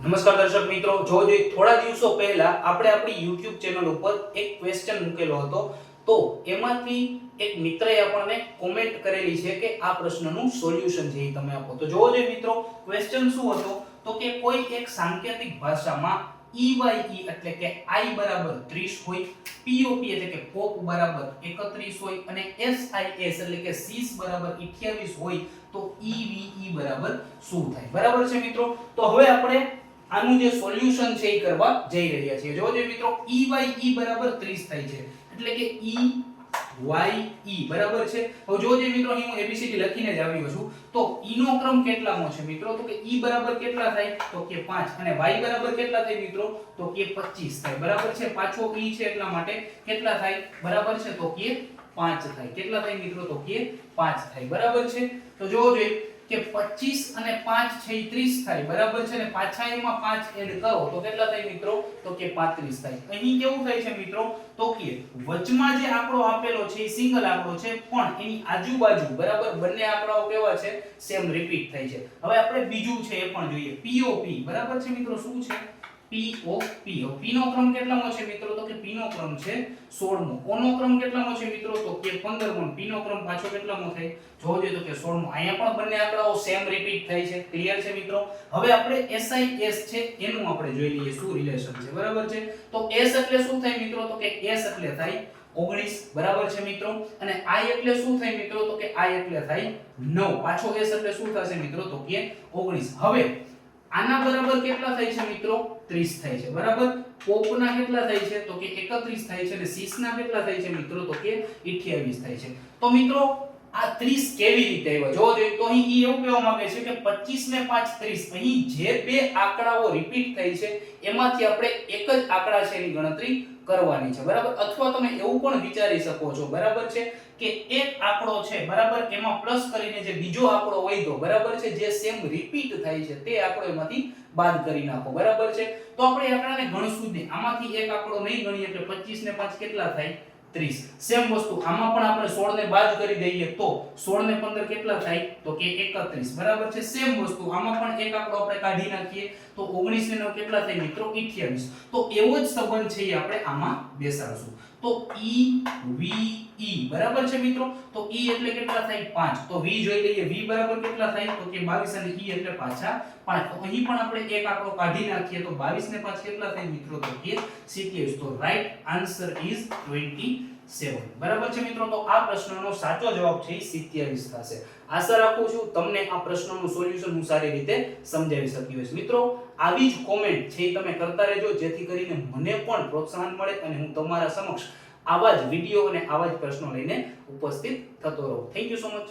નમસ્કાર દર્શક મિત્રો, જો થોડા દિવસો પહેલા આપણે આપણી YouTube ચેનલ ઉપર એક ક્વેશ્ચન મૂકેલો હતો, તો એમાંથી એક મિત્રએ આપણને કોમેન્ટ કરેલી છે કે આ પ્રશ્નનું સોલ્યુશન છે એ તમે આપો. તો જોવો જોઈએ મિત્રો, ક્વેશ્ચન શું હતો તો કે કોઈ એક સાંકેતિક ભાષામાં EYE એટલે કે I બરાબર 30 હોય, POP એટલે કે પોપ બરાબર 31 હોય અને SIS એટલે કે સીસ બરાબર 28 હોય તો EVE બરાબર શું થાય? બરાબર છે મિત્રો. તો હવે આપણે આનું જે સોલ્યુશન છે એ કરવા જઈ રહ્યા છીએ. જો મિત્રો EYE બરાબર 30 થાય છે એટલે કે EYE બરાબર છે. હવે જો મિત્રો અહીં હું ABCD લખીને જ આવ્યો છું, તો E નો ક્રમ કેટલામો છે મિત્રો? તો કે E બરાબર કેટલા થાય? તો કે 5 અને Y બરાબર કેટલા થાય મિત્રો? તો કે 25 થાય. બરાબર છે. પાછો E છે એટલા માટે કેટલા થાય? બરાબર છે. તો કે 5 થાય. કેટલા થાય મિત્રો? તો કે 5 થાય. બરાબર છે. તો જોવો જોઈએ કે 25 અને 5 છે એ 30 થાય. બરાબર છે. અને પાછા એમાં 5 એડ કરો તો કેટલા થાય મિત્રો? તો કે 35 થાય. અહીં કેવું થાય છે મિત્રો? તો કે વચમાં જે આંકડો આપેલો છે એ સિંગલ આંકડો છે, પણ એની આજુબાજુ બરાબર બંને આંકડાઓ કેવા છે? સેમ રિપીટ થાય છે. હવે આપણે બીજું છે એ પણ જોઈએ. POP બરાબર છે મિત્રો. શું છે? POP. P નો ક્રમ કેટલામો છે મિત્રો? તો કે P નો ક્રમ છે 16મો. O નો ક્રમ કેટલામો છે મિત્રો? તો કે 15મો. P નો ક્રમ પાછો કેટલામો થાય? જોવો જોઈએ તો કે 16મો. અહીંયા પણ બંને આંકડાઓ સેમ રિપીટ થાય છે. ક્લિયર છે મિત્રો? હવે આપણે SIS છે એનું આપણે જોઈ લઈએ શું રિલેશન છે. બરાબર છે. તો S એટલે શું થાય મિત્રો? તો કે S એટલે થાય 19. બરાબર છે મિત્રો. અને I એટલે શું થાય મિત્રો? તો કે I એટલે થાય 9. પાછો S એટલે શું થશે મિત્રો? તો કે 19. હવે આના બરાબર કેટલા થાય છે મિત્રો? 30 થાય છે. બરાબર. પોપ ના કેટલા થાય છે? તો કે 31 થાય છે. અને સીસ ના કેટલા થાય છે મિત્રો? તો કે 28 થાય છે. તો મિત્રો આ 30 કેવી રીતે આવ્યા? જો જોઈએ તો અહીં એવું કહેવા માંગે છે કે 25 ને 5 30. અહીં જે બે આંકડાઓ રિપીટ થઈ છે એમાંથી આપણે એક જ આંકડા છે એની ગણતરી કરવાની છે. બરાબર. અથવા તમે એવું પણ વિચારી શકો છો. બરાબર છે કે એક આંકડો છે બરાબર, એમાં પ્લસ કરીને જે બીજો આંકડો વધ્યો બરાબર છે, જે સેમ રિપીટ થાય છે તે આંકડો એમાંથી બાદ કરી નાખો. બરાબર છે. તો આપણે આંકડાને ગણશું જ નહીં. આમાંથી એક આંકડો નહીં ગણીએ એટલે 25 ને 5 કેટલા થાય? 30. સેમ વસ્તુ આમાં પણ આપણે 16 ને બાદ કરી દઈએ તો 16 ને 15 કેટલા થાય? તો કે 31. બરાબર છે. સેમ વસ્તુ આમાં પણ એક આંકડો આપણે કાઢી નાખીએ તો 19 ને 9 કેટલા થાય મિત્રો? 28. તો એવો જ સંબંધ છે એ આપણે આમાં બેસાડશું. તો EVE બરાબર છે મિત્રો. તો E એટલે કેટલા થાય? 5. તો V જોઈ લઈએ. V બરાબર કેટલા થાય? તો કે 22 અને E એટલે પાછા 5. તો અહીં પણ આપણે એક આંકડો કાઢી નાખીએ તો 22 ને 5 કેટલા થાય મિત્રો? તો કે 27. તો રાઈટ આન્સર ઇઝ 27. બરાબર છે મિત્રો. તો આ પ્રશ્નનો સાચો જવાબ છે એ 27 થશે. આશા રાખું છું તમને આ પ્રશ્નનું સોલ્યુશન હું સારી રીતે સમજાવી શક્યો છું. મિત્રો આવી જ કોમેન્ટ છે એ તમે કરતા રહેજો, જેથી કરીને મને પણ પ્રોત્સાહન મળે અને હું તમારા સમક્ષ આવા જ વિડિયો અને આવા જ પ્રશ્નો લઈને ઉપસ્થિત થતો રહું. Thank you so much.